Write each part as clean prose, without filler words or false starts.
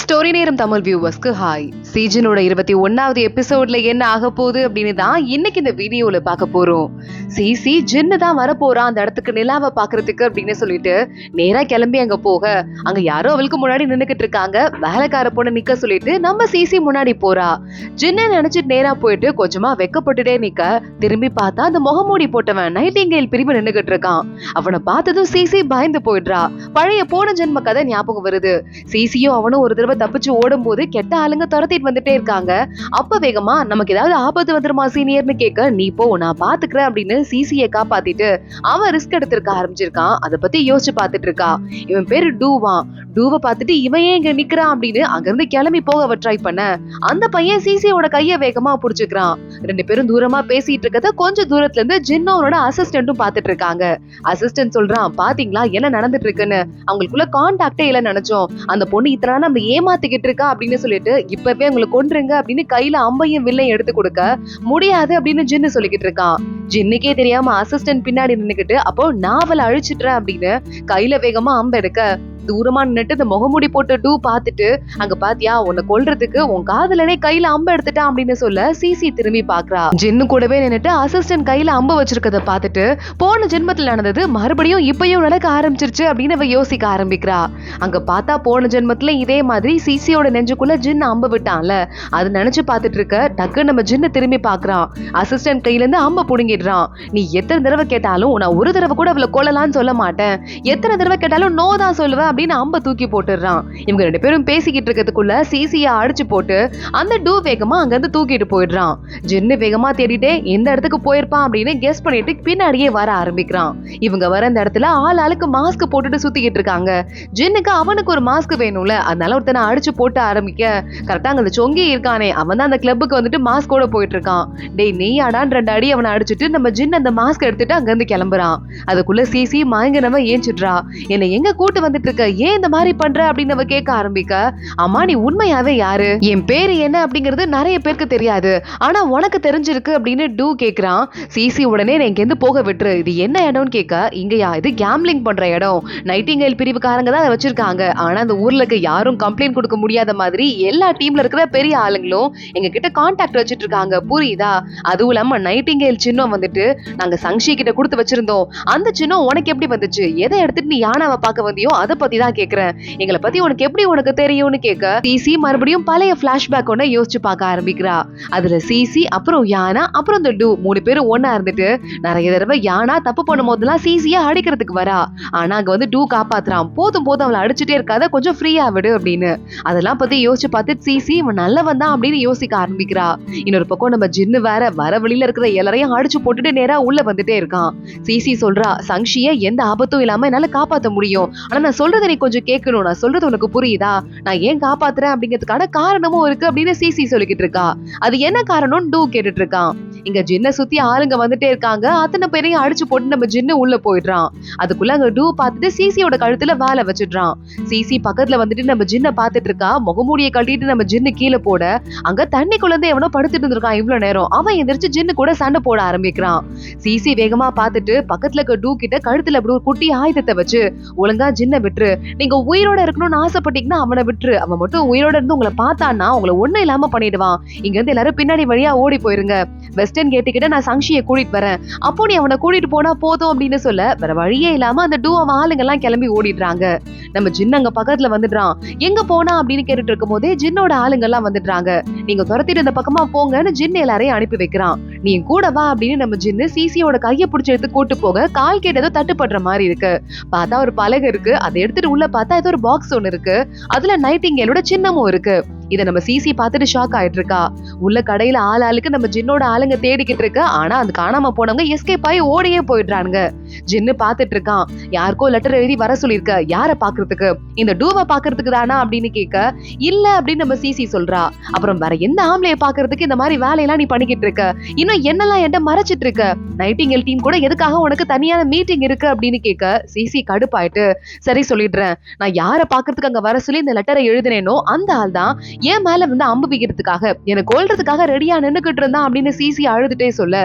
Story நேரம் Tamil வியூவர்ஸ்க்கு hi. சீசனோட 21வது எபிசோட்ல என்ன ஆக போகுது அப்படின்னு தான் இன்னைக்கு இந்த வீடியோல பார்க்க போறோம். சிசி ஜின்னு தான் வரப்போறான் அந்த இடத்துக்கு நிலாவை பாக்குறதுக்கு அப்படின்னு சொல்லிட்டு நேரா கிளம்பி அங்க போக அங்க யாரோ அவளுக்கு முன்னாடி நின்னுக்கிட்டு இருக்காங்க. வேலைக்கார பொண்ணு நிக்க சொல்லிட்டு நம்ம சிசி முன்னாடி போறா. ஜின்னு நினைச்சிட்டு நேரா போயிட்டு கொஞ்சமா வெக்கப்பட்டுட்டே நிக்க திரும்பி பார்த்தா அந்த முகமூடி போட்டவன் நைட்டிங்கேல் பிரிவு நின்னுகிட்டு இருக்கான். அவனை பார்த்ததும் சிசி பயந்து போயிடுறா. பழைய போன ஜென்ம கதை ஞாபகம் வருது. சிசியும் அவனும் ஒரு தடவை தப்பிச்சு ஓடும் போது கெட்ட ஆளுங்க துரத்திட்டு வந்துட்டே இருக்காங்க. அப்ப வேகமா நமக்கு ஏதாவது ஆபத்து வந்துருமா சீனியர்னு கேட்க நீ போ நான் பாத்துக்கிறேன் அப்படின்னு சிசியை காப்பாத்திட்டு அவன் ரிஸ்க் எடுத்திருக்க ஆரம்பிச்சிருக்கான். அதை பத்தி யோசிச்சு பாத்துட்டு இருக்கா. இவன் பேரு டூவை பார்த்துட்டு இவன் ஏன் இங்க நிக்கிறான் அப்படின்னு அங்கிருந்து கிளம்பி போக அவ ட்ரை பண்ண அந்த பையன் சிசியோட கைய வேகமா புடிச்சுக்கிறான். ரெண்டு பேரும் தூரமா பேசிட்டு இருக்கத கொஞ்சம் தூரத்துல இருந்து ஜின்னோட அசிஸ்டன்ட்டும் பாத்துட்டு இருக்காங்க. அசிஸ்டன்ட் சொல்றான் பாத்தீங்களா என்ன நடந்துட்டு இருக்குன்னு, அவங்களுக்குள்ள கான்டாக்டே இல்ல நினைச்சோம். அந்த பொண்ணு இத்தனை நம்ம ஏமாத்திக்கிட்டு இருக்கா அப்படின்னு சொல்லிட்டு இப்பவே உங்களை கொன்றுங்க அப்படின்னு கையில அம்பையும் வில்லையும் எடுத்து கொடுக்க முடியாது அப்படின்னு ஜின்னு சொல்லிக்கிட்டு இருக்கான். ஜின்னுக்கே தெரியாம அசிஸ்டன்ட் பின்னாடி நின்னுக்கிட்டு அப்போ நான் அவளை அழிச்சிட்டுறேன் அப்படின்னு கையில வேகமா அம்பு எடுக்க தூரமா நின்னுட்டு இந்த முகமூடி போட்டு டூ பாத்துட்டு அங்க பாத்தியா உன்னை கொல்றதுக்கு உன் காதலனே கையில அம்பு எடுத்துட்டான் அப்படின்னு சொல்ல சிசி திரும்பி பாக்குறா. ஜின்னு கூடவே நின்னுட்டு அசிஸ்டன்ட் கையில அம்பு வச்சிருக்கத பாத்துட்டு போன ஜென்மத்துல நடந்தது மறுபடியும் இப்பயும் நடக்க ஆரம்பிச்சிருச்சு அப்படின்னு அவ யோசிக்க ஆரம்பிக்கிறா. அங்க பார்த்தா போன ஜென்மத்துல இதே மாதிரி சிசியோட நெஞ்சுக்குள்ள ஜின்னு அம்பு விட்டான்ல அது நினைச்சு பாத்துட்டு இருக்க டக்கு நம்ம ஜின்னு திரும்பி பாக்குறான். அசிஸ்டன்ட் கையில இருந்து அம்ப புடுங்கிடுறான். நீ எத்தனை தடவை கேட்டாலும் நான் ஒரு தடவை கூட அவளை கொல்லலான்னு சொல்ல மாட்டேன், எத்தனை தடவை கேட்டாலும் நோ தான் சொல்லுவேன் அப்படின்னு அம்ப தூக்கி போட்டுறான். இவங்க ரெண்டு பேரும் பேசிக்கிட்டு இருக்கிறதுக்குள்ள சிசியா அடிச்சு போட்டு அந்த டூ வேகமா அங்க இருந்து தூக்கிட்டு போயிடுறான். ஜின்னு வேகமா தேடிட்டே எந்த இடத்துக்கு போயிருப்பான் அப்படின்னு கெஸ் பண்ணிட்டு பின்னாடியே வர ஆரம்பிக்கிறான். இவங்க வர இந்த இடத்துல ஆளுக்கு மாஸ்க் போட்டுட்டு சுத்திக்கிட்டு இருக்காங்க. ஜின்னுக்கு அவனுக்கு ஒரு மாஸ்க் வேணும்ல, அதனால ஒருத்தனை அடிச்சு போட்டு ஆரம்பிக்க கரெக்டா அங்க சொங்கி இருக்கானே அவன் தான் அந்த கிளப்புக்கு வந்துட்டு மாஸ்கோட போயிட்டு இருக்கான். டேய் நெய்யாடான் ரெண்டு அடி அவனை அடிச்சுட்டு நம்ம ஜின் அந்த மாஸ்க் எடுத்துட்டு அங்க இருந்து கிளம்புறான். அதுக்குள்ள சிசி மயங்கனவ ஏஞ்சிடுறா. என்னை எங்க கூட்டு வந்துட்டு இருக்க, ஏன் இந்த மாதிரி பண்ற அப்படின்னு அவ கேட்க ஆரம்பிக்க அம்மா நீ உண்மையாவே யாரு, என் பேரு என்ன அப்படிங்கிறது நிறைய பேருக்கு தெரியாது ஆனா உனக்கு தெரிஞ்சிருக்கு அப்படின்னு டூ கேக்குறான். சிசி உடனே எங்க இருந்து போக விட்டுரு, இது என்ன இடம்னு கேட்க இங்கயா இது கேம்லிங் பண்ற இடம், நைட்டிங்கேல் பிரிவுக்காரங்க தான் அதை வச்சிருக்காங்க, ஆனா அந்த ஊர்ல இருக்க யாரும் கம்ப்ளைண்ட் கொடுக்க முடியாத மாதிரி எல்லா டீம்ல இருக்கிற பெரிய ஆளுங்களும் எங்க கிட்ட கான்டாக்ட் வச்சிட்டு இருக்காங்க புரியுதா, அதுவும் இல்லாம நைட்டிங்கேல் சின்னம் வந்துட்டு நாங்க சங்ஷி கிட்ட கொடுத்து வச்சிருந்தோம், அந்த சின்னம் உனக்கு எப்படி வந்துச்சு, எதை எடுத்துட்டு நீ யானாவை பார்க்க வந்தியோ அதை பத்தி தான் கேக்குறேன், எங்களை பத்தி உனக்கு எப்படி உனக்கு தெரியும்னு கேட்க சிசி மறுபடியும் பழைய பிளாஷ்பேக் ஒன்ன யோசிச்சு பார்க்க ஆரம்பிக்கிறா. அதுல சிசி அப்புறம் யானா அப்புறம் இந்த டூ மூணு பேரும் ஒன்னா இருந்துட்டு நிறைய தடவை யானா தப்பு பண்ணும் போதெல்லாம் சிசியா அடிக்கிறதுக்கு வரா. ஆனா அங்க வந்து டூ காப்பாத்துறான். போதும் அவளை அடிச்சுட்டே இருக்காத கொஞ்சம் ஃப்ரீயா விடு அப்படின்னு. அதெல்லாம் பத்தி யோசிச்சு பார்த்து சிசி இவன் நல்லவன் தான் அப்படின்னு யோசிக்க ஆரம்பிக்கிறா. இன்னொரு பக்கம் நம்ம ஜின்னு வேற வர வழியில இருக்கிற எல்லாரையும் அடிச்சு போட்டுட்டு நேரா உள்ள வந்துட்டே இருக்கான். சிசி சொல்றா சங்ஷிய எந்த ஆபத்தும் இல்லாம என்னால காப்பாத்த முடியும், ஆனா நான் சொல்றதை நீ கொஞ்சம் கேட்கணும், நான் சொல்றது உனக்கு புரியுதா, நான் ஏன் காப்பாத்துறேன் அப்படிங்கிறதுக்கான காரணமும் இருக்கு அப்படின்னு சிசி சொல்லிக்கிட்டு இருக்கா. அது என்ன காரணம்னு டூ கேட்டுட்டு இருக்கான். இங்க ஜின்ன சுத்தி ஆளுங்க வந்துட்டே இருக்காங்க. அத்தனை பேரையும் அடிச்சு போட்டு நம்ம ஜின்னு உள்ள போயிடுறான். அதுக்குள்ள அங்க டூ பார்த்துட்டு சிசியோட கழுத்துல வேலை வச்சிடுறான். சிசி பக்கத்துல வந்துட்டு நம்ம ஜின்ன பாத்துட்டு இருக்கா. முகமூடியை கட்டிட்டு நம்ம ஜின்னு கீழே போட அங்க தண்ணிக்குள்ள இருந்து எவனோ படுத்துட்டு இருந்திருக்கான் இவ்வளவு நேரம். அவன் எந்திரிச்சு ஜின்னு கூட சண்டை போட ஆரம்பிக்கிறான். சிசி வேகமா பாத்துட்டு பக்கத்துல இருக்க டூ கிட்ட கழுத்துல அப்படி ஒரு குட்டி ஆயுதத்தை வச்சு ஒழுங்கா ஜின்ன விட்டுரு, நீங்க உயிரோட இருக்கணும்னு ஆசைப்பட்டீங்கன்னா அவனை விட்டுரு, அவன் மட்டும் உயிரோட இருந்து உங்களை பார்த்தான்னா உங்களை ஒண்ணும் இல்லாம பண்ணிடுவான், இங்க இருந்து எல்லாரும் பின்னாடி வழியா ஓடி போயிருங்க, வெஸ்டர்ன் கேட்டு கிட்ட நான் சங்ஷியை கூட்டிட்டு வரேன், அப்போ நீ அவனை கூட்டிட்டு போனா போதும் அப்படின்னு சொல்ல வேற வழியே இல்லாம அந்த டூ அவன் ஆளுங்க எல்லாம் கிளம்பி ஓடிடுறாங்க. நம்ம ஜின் அங்க பக்கத்துல வந்துடுறான். எங்க போனா அப்படின்னு கேட்டுட்டு இருக்கும் போதே ஜின்னோட ஆளுங்க எல்லாம் வந்துடுறாங்க. நீங்க துரத்திட்டு இந்த பக்கமா போங்கன்னு ஜின் எல்லாரையும் அனுப்பி வைக்கிறான். நீ கூட வா அப்படின்னு நம்ம ஜின்னு சிசியோட கையை பிடிச்சி எடுத்து கூட்டு போக கால் கேட்டதோ தட்டுப்படுற மாதிரி இருக்கு. பார்த்தா ஒரு பலகை இருக்கு, அதை எடுத்துட்டு உள்ள பார்த்தா ஏதோ ஒரு பாக்ஸ் ஒண்ணு இருக்கு, அதுல நைட்டிங்கேலோட சின்னமும் இருக்கு. இத நம்ம சிசி பார்த்துட்டு ஷாக் ஆயிட்டு இருக்கா. உள்ள கடையில ஆளுக்கு நம்ம ஜின்னோட ஆளுங்க தேடிக்கிட்டு இருக்க, ஆனா அது காணாம போனவங்க எஸ்கேப் ஆகி ஓடியே போயிடுறாங்க. ஜின்னு பாத்துட்டு இருக்கான். யாருக்கோ லெட்டர் எழுதி வர சொல்லிருக்க, யார பாக்குறதுக்கு, இந்த டூவை பாக்குறதுக்கு தானா அப்படின்னு கேட்க இல்ல அப்படின்னு நம்ம சிசி சொல்றா. அப்புறம் வேற எந்த ஆம்பளைய பாக்குறதுக்கு இந்த மாதிரி வேலையெல்லாம் நீ பண்ணிக்கிட்டு இருக்க, இன்னும் என்னெல்லாம் என்கிட்ட மறைச்சிட்டு இருக்க, நைட்டிங்கேல் டீம் கூட எதுக்காக உனக்கு தனியான மீட்டிங் இருக்கு அப்படின்னு கேட்க சிசி கடுப்பாயிட்டு சரி சொல்லிடுறேன், நான் யார பாக்குறதுக்கு அங்க வர சொல்லி இந்த லெட்டரை எழுதினேனோ அந்த ஆள் தான் என் மேல வந்து அம்பு வைக்கிறதுக்காக என்ன கொல்றதுக்காக ரெடியா நின்னுகிட்டு இருந்தான் அப்படின்னு சிசி அழுதுட்டே சொல்ல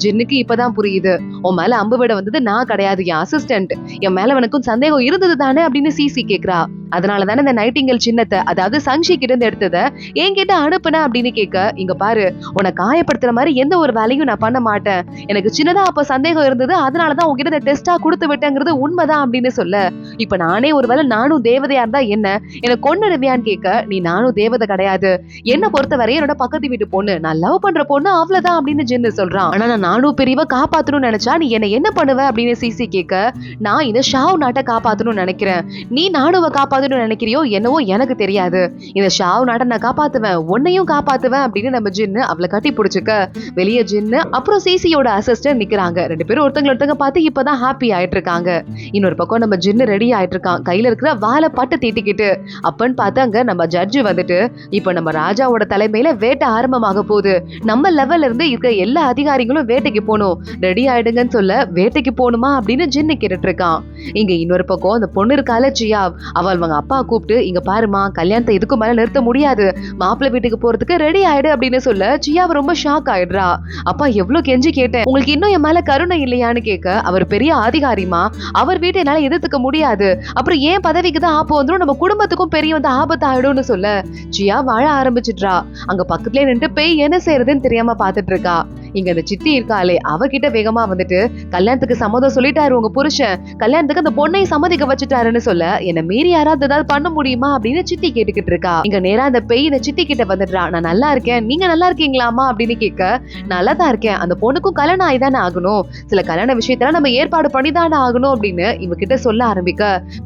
ஜின்னுக்கு இப்பதான் புரியுது, உன் மேல அம்பு விட வந்தது நான் கிடையாது, என் அசிஸ்டன்ட். என் மேல உனக்கும் சந்தேகம் இருந்தது தானே அப்படின்னு சிசி கேக்குறா. அதனாலதானே இந்த நைட்டிங்கல் சின்னத்தை, அதாவது சங்ஷி கிட்ட இருந்து எடுத்தத என்கிட்ட அனுப்புன அப்படின்னு கேட்க, இங்க பாரு, உன்னை காயப்படுத்துற மாதிரி எந்த ஒரு வேலையும் நான் பண்ண மாட்டேன். எனக்கு சின்னதா அப்ப சந்தேகம் இருந்தது, அதனாலதான் உங்ககிட்ட டெஸ்டா கொடுத்து விட்டேங்கிறது உண்மைதான் அப்படின்னு சொல்ல, இப்ப நானே ஒருவேளை நானும் தேவதையா இருந்தா என்ன, எனக்கு கொன்னுடுவியான்னு கேட்க, நீ நானும் தேவதை கிடையாது, என்ன பொறுத்தவரை என்னோட பக்கத்து வீட்டு பொண்ணு, நான் லவ் பண்ற பொண்ணு, அவ்வளவுதான் அப்படின்னு ஜின்னு சொல்றான். ஆனா நான் நானும் பெரியவ காப்பாத்தணும்னு நினைச்சா நீ என்ன பண்ணுவ அப்படின்னு சிசி கேட்க, நான் இந்த ஷாவ் நாட்டை காப்பாத்தணும்னு நினைக்கிறேன், நீ நானுவ காப்பாத்தணும்னு நினைக்கிறியோ என்னவோ எனக்கு தெரியாது, இந்த ஷாவ் நாட்டை நான் காப்பாத்துவேன், உன்னையும் காப்பாத்துவேன் அப்படின்னு நம்ம ஜின்னு அவளை கட்டி பிடிச்சுக்க, வெளியே ஜின்னு அப்புறம் சிசியோட அசிஸ்டன்ட் நிக்கிறாங்க. ரெண்டு பேரும் ஒருத்தங்க பார்த்து இப்பதான் ஹாப்பி ஆயிட்டு இருக்காங்க. இன்னொரு பக்கம் நம்ம ஜின்னு ரெடி ஆயிட்டு இருக்கான், கையில இருக்கிற வாழை பட்டு தீட்டிக்கிட்டு. அப்பன்னு பார்த்து அங்க நம்ம ஜட்ஜு வந்துட்டு, இப்ப நம்ம ராஜாவோட தலைமையில வேட்டை ஆரம்பமாக போகுது, நம்ம லெவல்ல இருந்து இருக்கிற எல்லா அதிகாரிகளும் வேட்டைக்கு போகணும், ரெடி ஆயிடுங்கன்னு சொல்ல, வேட்டைக்கு போகணுமா அப்படின்னு ஜின்னு கேட்டுட்டு இருக்கான். இங்க இன்னொரு பக்கம் அந்த பொண்ணு இருக்கால சியா, அவள் அவங்க அப்பா கூப்பிட்டு, இங்க பாருமா, கல்யாணத்தை இதுக்கு மேல நிறுத்த முடியாது, மாப்பிள்ளை வீட்டுக்கு போறதுக்கு ரெடி ஆயிடு அப்படின்னு சொல்ல சியாவை ரொம்ப ஷாக் ஆயிடுறா. அப்பா எவ்வளவு கெஞ்சி கேட்டேன், உங்களுக்கு இன்னும் என் மேல கருணை இல்லையான்னு கேட்க, அவர் பெரிய அதிகாரிமா, அவர் வீட்டை என்னால எதிர்த்துக்க முடியாது, அப்புறம் ஏன் பதவிக்கு தான் ஆப்பு வந்துடும், நம்ம குடும்பத்துக்கும் பெரிய வந்து ஆபத்து ஆயிடும்னு சொல்ல சியா வாழ ஆரம்பிச்சிட்றா. அங்க பக்கத்துல நின்று பேய் என்ன செய்யறதுன்னு தெரியாம பாத்துட்டு இருக்கா. இங்க அந்த சித்தி இருக்காளே, அவகிட்ட வேகமா வந்துட்டு, கல்யாணத்துக்கு சம்மதம் சொல்லிட்டாரு உங்க புருஷன், கல்யாணத்துக்கு அந்த பொண்ணை சம்மதிக்க வச்சுட்டாருன்னு சொல்ல, என்ன மீறி யாராவது ஏதாவது பண்ண முடியுமா அப்படின்னு சித்தி கேட்டுக்கிட்டு இருக்கா. இங்க நேரா அந்த பேய் இந்த சித்தி கிட்ட வந்துடுறா. நான் நல்லா இருக்கேன், நீங்க நல்லா இருக்கீங்களாமா அப்படின்னு கேட்க, நல்லா தான் இருக்கேன், அந்த பொண்ணுக்கும் கல்யாணம் ஆயிதானே ஆகணும், சில கல்யாண விஷயத்துல நம்ம ஏற்பாடு பண்ணிதானே ஆகணும் அப்படின்னு இவகிட்ட சொல்ல ஆரம்பிக்க,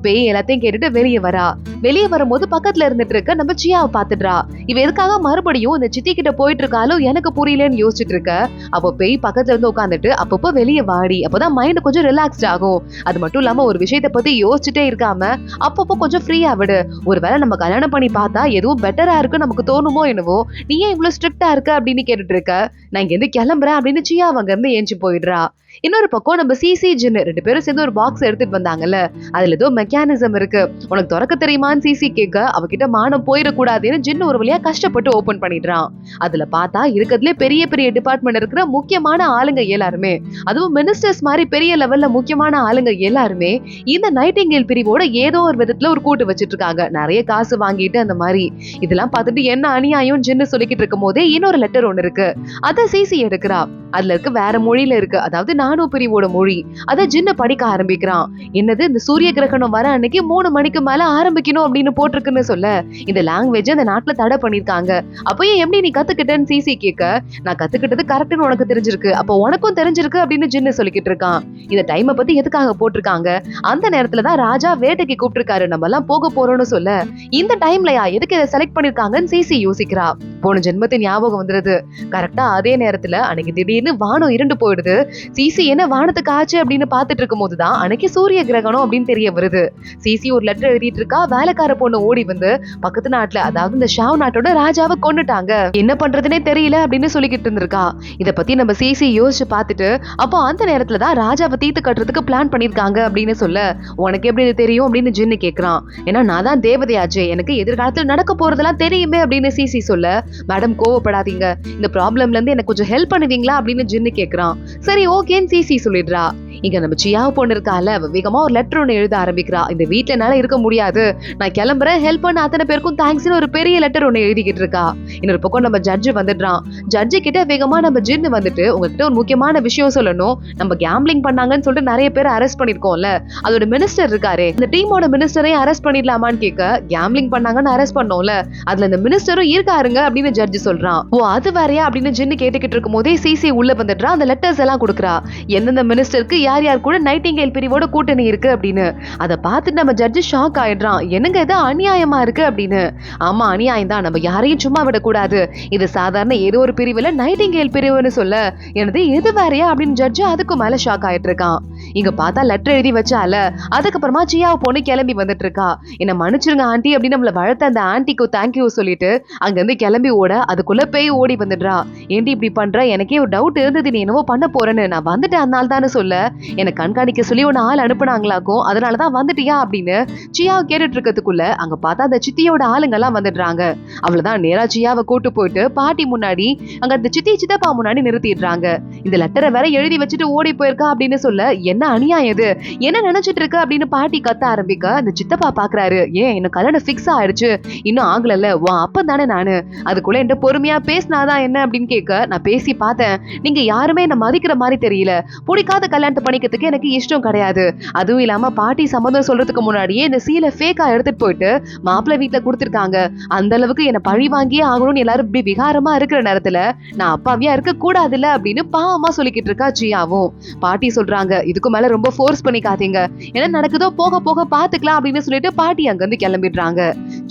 பேய் எல்லாத்தையும் கேட்டுட்டு வெளியே வரா. வெளியே வரும்போது பக்கத்துல இருந்துட்டு இருக்க நம்ம சியாவை பாத்துடுறா. இவ எதுக்காக மறுபடியும் இந்த சித்தி கிட்ட போயிட்டு இருக்காலும் எனக்கு புரியலன்னு யோசிச்சுட்டு இருக்க, அப்போ பேய் பக்கத்துல இருந்து உட்காந்துட்டு, அப்பப்போ வெளியே வாடி, அப்பதான் மைண்ட் கொஞ்சம் ரிலாக்ஸ்ட் ஆகும், அது மட்டும் இல்லாம ஒரு விஷயத்த பத்தி யோசிச்சுட்டே இருக்காம அப்பப்போ கொஞ்சம் ஃப்ரீயா விடு, ஒருவேளை நம்ம கல்யாணம் பண்ணி பார்த்தா எதுவும் பெட்டரா இருக்கு நமக்கு தோணுமோ என்னவோ, நீ ஏன் இவ்வளவு ஸ்ட்ரிக்டா இருக்க அப்படின்னு கேட்டுட்டு இருக்க, நான் இங்க இருந்து கிளம்புறேன் அப்படின்னு சியா அங்க இருந்து ஏஞ்சி போயிடுறா. இன்னொரு பக்கம் நம்ம சிசி ஜின்னு ரெண்டு பேரும் சேர்ந்து ஒரு பாக்ஸ் எடுத்துட்டு வந்தாங்கல்ல, அதுல ஏதோ மெக்கானிசம் இருக்கு, உனக்கு திறக்க தெரியுமான்னு சிசி கேட்க, அவகிட்ட மானம் போயிடக்கூடாதுன்னு ஜின்னு ஒரு வழியா கஷ்டப்பட்டு ஓபன் பண்ணிடுறான். அதுல பார்த்தா இருக்கிறதுலே பெரிய பெரிய டிபார்ட்மெண்ட் இருக்கிற முக்கியமான ஆளுங்க எல்லாருமே, அதுவும் மினிஸ்டர்ஸ் மாதிரி பெரிய லெவல்ல முக்கியமான ஆளுங்க எல்லாருமே இந்த நைட்டிங்கேல் பிரிவோட ஏதோ ஒரு விதத்துல ஒரு கூட்டு வச்சிட்டு இருக்காங்க, நிறைய காசு வாங்கிட்டு அந்த மாதிரி. இதெல்லாம் பார்த்துட்டு என்ன அநியாயம் ஜின்னு சொல்லிக்கிட்டு இருக்கும் போதே இன்னொரு லெட்டர் ஒண்ணு இருக்கு, அத சிசி எடுக்கிறா. அதுல இருக்கு வேற மொழியில இருக்கு, அதாவது நானோ பிரிவோட மொழி. அத ஜின்னு படிக்க ஆரம்பிக்கிறான். என்னது, இந்த சூரிய கிரகணம் வர அன்னைக்கு 3 மணிக்கு மேல ஆரம்பிக்கணும் அப்படின்னு போட்டிருக்குன்னு சொல்ல, இந்த லாங்குவேஜ் அந்த நாட்டுல தடை பண்ணிருக்காங்க, அப்பயே எப்படி நீ கத்துக்கிட்டேன்னு சிசி கேட்க, நான் கத்துக்கிட்டது கரெக்ட்னு உனக்கு தெரிஞ்சிருக்கு, அப்போ உனக்கும் தெரிஞ்சிருக்கு அப்படின்னு ஜின்னு சொல்லிக்கிட்டு இருக்கான். இந்த டைமை பத்தி எதுக்காக போட்டிருக்காங்க, அந்த நேரத்துலதான் ராஜா வேட்டைக்கு கூப்பிட்டிருக்காரு, நம்ம எல்லாம் போக போறோம்னு சொல்ல, இந்த டைம்லயா எதுக்கு இதை செலக்ட் பண்ணிருக்காங்கன்னு சிசி யோசிக்கிறா. போன ஜென்மத்தின் ஞாபகம் வந்துருது. கரெக்டா அதே நேரத்துல அன்னைக்கு திடீர்னு வானம் இருண்டு போயிடுது. சிசி என்ன வானத்துக்கு ஆச்சு அப்படின்னு பாத்துட்டு இருக்கும் போதுதான் அன்னைக்கு சூரிய கிரகணம் அப்படின்னு தெரிய வருது. சிசி ஒரு லெட்டர் எழுதிட்டு இருக்கா. வேலைக்கார பொண்ணு ஓடி வந்து பக்கத்து நாட்டுல, அதாவது இந்த ஷாவ் நாட்டோட ராஜாவை கொன்னுட்டாங்க, என்ன பண்றதுனே தெரியல அப்படின்னு சொல்லிக்கிட்டு இருந்திருக்கா. இத பத்தி நம்ம சிசி யோசிச்சு பார்த்துட்டு, அப்போ அந்த நேரத்துலதான் ராஜாவை தீர்த்து கட்டுறதுக்கு பிளான் பண்ணிருக்காங்க அப்படின்னு சொல்ல, உனக்கு எப்படி இது தெரியும் அப்படின்னு ஜின்னு கேக்குறான். ஏன்னா நான் தான் தேவதையாச்சே, எனக்கு எதிர்காலத்துல நடக்க போறதெல்லாம் தெரியுமே அப்படின்னு சிசி சொல்ல, மேடம் கோவப்படாதீங்க, இந்த ப்ராப்ளம்ல இருந்து எனக்கு கொஞ்சம் ஹெல்ப் பண்ணுவீங்களா அப்படின்னு ஜின்னு கேக்குறான். சரி ஓகேன்னு சிசி சொல்லிடுறா. இங்க நம்ம சியாவு பொண்ணு இருக்கால, வேகமா ஒரு லெட்டர் ஒண்ணு எழுத ஆரம்பிக்கிறா. இந்த வீட்டுல என்னால இருக்க முடியாது, நான் கிளம்புறேன், ஹெல்ப் பண்ண அத்தனை பேருக்கும் தேங்க்ஸ்னு ஒரு பெரிய லெட்டர் ஒண்ணு எழுதிக்கிட்டு இருக்கா. இன்னொரு பக்கம் நம்ம ஜட்ஜு வந்துடுறான். ஜட்ஜு கிட்ட வேகமா நம்ம ஜின்னு வந்துட்டு, உங்ககிட்ட ஒரு முக்கியமான விஷயம் சொல்லணும், நம்ம கேம்பிளிங் பண்ணாங்கன்னு சொல்லிட்டு நிறைய பேர் அரெஸ்ட் பண்ணிருக்கோம்ல, அதோட மினிஸ்டர் இருக்காரு, இந்த டீமோட மினிஸ்டரையும் அரெஸ்ட் பண்ணிடலாமான்னு கேட்க, கேம்பிளிங் பண்ணாங்கன்னு அரெஸ்ட் பண்ணோம்ல, அதுல இந்த மினிஸ்டரும் இருக்காருங்க அப்படின்னு ஜட்ஜு சொல்றான். ஓ அது வேறையா அப்படின்னு ஜின்னு கேட்டுக்கிட்டு இருக்கும் போதே சிசி உள்ள வந்துடுறா. அந்த லெட்டர்ஸ் எல்லாம் கொடுக்குறா, எந்தெந்த மினிஸ்டருக்கு யார் யார் கூட நைட்டிங்கேல் பிரிவோட கூட்டணி இருக்கு அப்படின்னு. அதை பார்த்துட்டு நம்ம ஜட்ஜு ஷாக் ஆயிடுறான். என்னங்க இது அநியாயமா இருக்கு அப்படின்னு. ஆமா அநியாயம் தான், நம்ம யாரையும் சும்மா விடக்கூடாது, இது சாதாரண ஏதோ ஒரு பிரிவுல நைட்டிங்கேல் பிரிவுன்னு சொல்ல, எனது எது வேறையா அப்படின்னு ஜட்ஜு அதுக்கு மேல ஷாக் ஆயிட்டு இருக்கான். இங்க பார்த்தா லெட்டர் எழுதி வச்சால, அதுக்கப்புறமா சியாவை பொண்ணு கிளம்பி வந்துட்டு இருக்கா. என்ன மன்னிச்சிருங்க ஆண்டி அப்படின்னு நம்மள வளர்த்த அந்த ஆண்டிக்கு தேங்க்யூ சொல்லிட்டு அங்க இருந்து கிளம்பி ஓட, அதுக்குள்ள பேய் ஓடி வந்துடுறா. ஏண்டி இப்படி பண்ற, எனக்கே ஒரு டவுட் இருந்தது, நீ என்னவோ பண்ண போறேன்னு, நான் வந்துட்டேன் அதனால தானே சொல்ல, என்னை கண்காணிக்க சொல்லி ஒன்னு ஆள் அனுப்புனாங்களாக்கும், அதனாலதான் வந்துட்டியா அப்படின்னு சியாவை கேட்டுட்டு இருக்கிறதுக்குள்ள அங்க பார்த்தா அந்த சித்தியோட ஆளுங்க எல்லாம் வந்துடுறாங்க. அவ்வளவுதான், நேரா சியாவை கூட்டு போயிட்டு பாட்டி முன்னாடி அங்க அந்த சித்தப்பா முன்னாடி நிறுத்திடுறாங்க. இந்த லெட்டரை வேற எழுதி வச்சுட்டு ஓடி போயிருக்கா அப்படின்னு சொல்ல, என்ன அநியாயம் இது, என்ன நினைச்சிட்டு இருக்க அப்படின்னு பாட்டி கத்த ஆரம்பிக்க அந்த சித்தப்பா பாக்குறாரு. ஏன் என்ன கல்யாணம் பிக்ஸ் ஆயிடுச்சு, இன்னும் ஆகல, உன் அப்பன் தானே நானு, அதுக்குள்ள என்கிட்ட பொறுமையா பேசினாதான் என்ன அப்படின்னு கேட்க, நான் பேசி பார்த்தேன், நீங்க யாருமே என்ன மதிக்கிற மாதிரி தெரியல, பிடிக்காத கல்யாணத்தை பண்ணிக்கிறதுக்கு எனக்கு இஷ்டம் கிடையாது. அதுவும் இல்லாம பாட்டி சம்மதம் சொல்றதுக்கு முன்னாடியே இந்த சீலை ஃபேக்கா எடுத்துட்டு போயிட்டு மாப்பிள்ளை வீட்டுல கொடுத்துருக்காங்க. அந்த அளவுக்கு என்ன பழி வாங்கியே ஆகணும்னு எல்லாரும் இப்படி விகாரமா இருக்கிற நேரத்துல நான் அப்பாவியா இருக்க கூடாதுல்ல அப்படின்னு பாவமா சொல்லிக்கிட்டு இருக்கா ஜியாவும். பாட்டி சொல்றாங்க, இதுக்கு மேல ரொம்ப ஃபோர்ஸ் பண்ணிக்காதீங்க, என்ன நடக்குதோ போக போக பாத்துக்கலாம் அப்படின்னு சொல்லிட்டு பாட்டி அங்க இருந்து கிளம்பிடுறாங்க.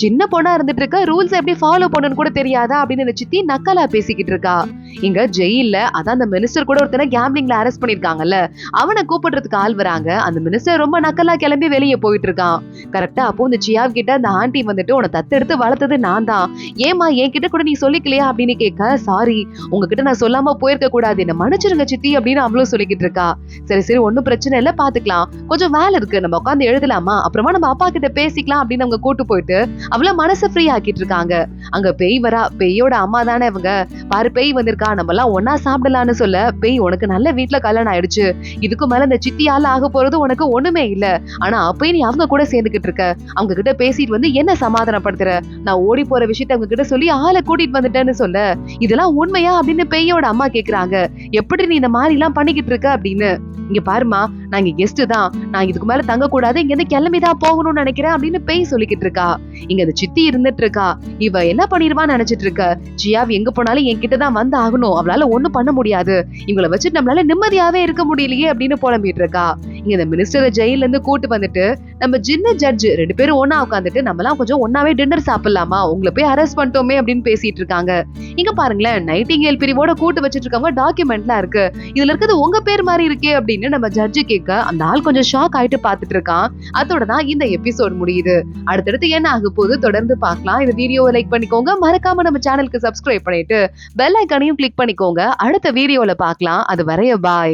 சின்ன பொண்ணா இருந்துட்டு இருக்க, ரூல்ஸ் எப்படி ஃபாலோ பண்ணணும்னு கூட தெரியாதா அப்படின்னு சித்தி நக்கலா பேசிக்கிட்டு இருக்கா. இங்க ஜெயில அதான் அந்த மினிஸ்டர் கூட ஒருத்தனை கேம்பிளிங்ல அரெஸ்ட் பண்ணிருக்காங்கல்ல, அவனை கூப்பிடுறதுக்கு ஆள் வராங்க. அந்த மினிஸ்டர் ரொம்ப நக்கலா கிளம்பி வெளியே போயிட்டு இருக்கான். கரெக்டா அப்போ இந்த சியாவ் கிட்ட அந்த ஆண்டி வந்துட்டு, உன்னை தத்தெடுத்து வளர்த்தது நான் தான், ஏமா என்கிட்ட கூட நீ சொல்லிக்கலையா அப்படின்னு கேட்க, சாரி உங்ககிட்ட நான் சொல்லாம போயிருக்க கூடாது, என்ன மன்னிச்சிருங்க சித்தி அப்படின்னு அவளும் சொல்லிக்கிட்டு இருக்கா. சரி சரி ஒன்னும் பிரச்சனை இல்ல, பாத்துக்கலாம், கொஞ்சம் வேலை இருக்கு, நம்ம உட்காந்து எழுதலாமா, அப்புறமா நம்ம அப்பா கிட்ட பேசிக்கலாம் அப்படின்னு அவங்க கூட்டு போயிட்டு அவள மனசை ஃப்ரீ ஆக்கிட்டு இருக்காங்க. அங்க பேய் வரா, பேயோட அம்மா தானே இவங்க, பாரு பேய் வந்திருக்கா, நம்ம எல்லாம் ஒன்னா சாப்பிடலான்னு சொல்ல, பேய் உனக்கு நல்ல வீட்டுல கல்யாணம் ஆயிடுச்சு, இதுக்கு மேல இந்த சித்தியால ஆக போறது உனக்கு ஒண்ணுமே இல்ல, ஆனா அப்பயும் நீ அவங்க கூட சேர்ந்துகிட்டு இருக்க, அவங்க கிட்ட பேசிட்டு வந்து என்ன சமாதானப்படுத்துற, நான் ஓடி போற விஷயத்த அவங்க கிட்ட சொல்லி ஆளை கூட்டிட்டு வந்துட்டேன்னு சொல்ல, இதெல்லாம் உண்மையா அப்படின்னு பேயோட அம்மா கேக்குறாங்க. எப்படி நீ இந்த மாதிரி எல்லாம் பண்ணிக்கிட்டு இருக்க அப்படின்னு. இங்க பாருமா, நான் இங்க கெஸ்ட் தான், நான் இதுக்கு மேல தங்க கூடாது, இங்க இருந்து கிளம்பிதான் போகணும்னு நினைக்கிறேன் அப்படின்னு பேய் சொல்லிக்கிட்டு இருக்கா. இங்க அந்த சித்தி இருந்துட்டு இருக்கா, இவ என்ன பண்ணிடுவான்னு நினைச்சிட்டு இருக்க, ஜியாவ் எங்க போனாலும் என்கிட்ட தான் வந்து ஆகணும், அவளால ஒண்ணும் பண்ண முடியாது, இவங்களை வச்சுட்டு நம்மளால நிம்மதியாவே இருக்க முடியலையே அப்படின்னு புலம்பிட்டு இருக்கா. இங்க இந்த மினிஸ்டரை ஜெயில இருந்து கூட்டு வந்துட்டு நம்ம ஜின்ன ஜட்ஜ் 2 பேரும் ஒன்னா உட்காந்துட்டு நம்ம எல்லாம் கொஞ்சம் ஒன்னாவே டின்னர் சாப்பிடலாமா, உங்களை போய் அரெஸ்ட் பண்ணிட்டோமே அப்படின்னு பேசிட்டு இருக்காங்க. இங்க பாருங்களேன், நைட்டிங்கேல் பிரிவோட கூட்டு வச்சிட்டு இருக்காங்க, டாக்குமெண்ட்லாம் இருக்கு, இதுல இருக்கிறது உங்க பேர் மாதிரி இருக்கே அப்படின்னு நம்ம ஜட்ஜு கேட்க, அந்த ஆள் கொஞ்சம் ஷாக் ஆயிட்டு பாத்துட்டு இருக்கான். அதோட தான் இந்த எபிசோட் முடியுது. அடுத்தடுத்து என்ன ஆக போகுது தொடர்ந்து பார்க்கலாம். இந்த வீடியோவை லைக் பண்ணிக்கோங்க, மறக்காம நம்ம சேனலுக்கு சப்ஸ்கிரைப் பண்ணிட்டு பெல் ஐகானையும் கிளிக் பண்ணிக்கோங்க. அடுத்த வீடியோல பார்க்கலாம். அது வரைய பாய்.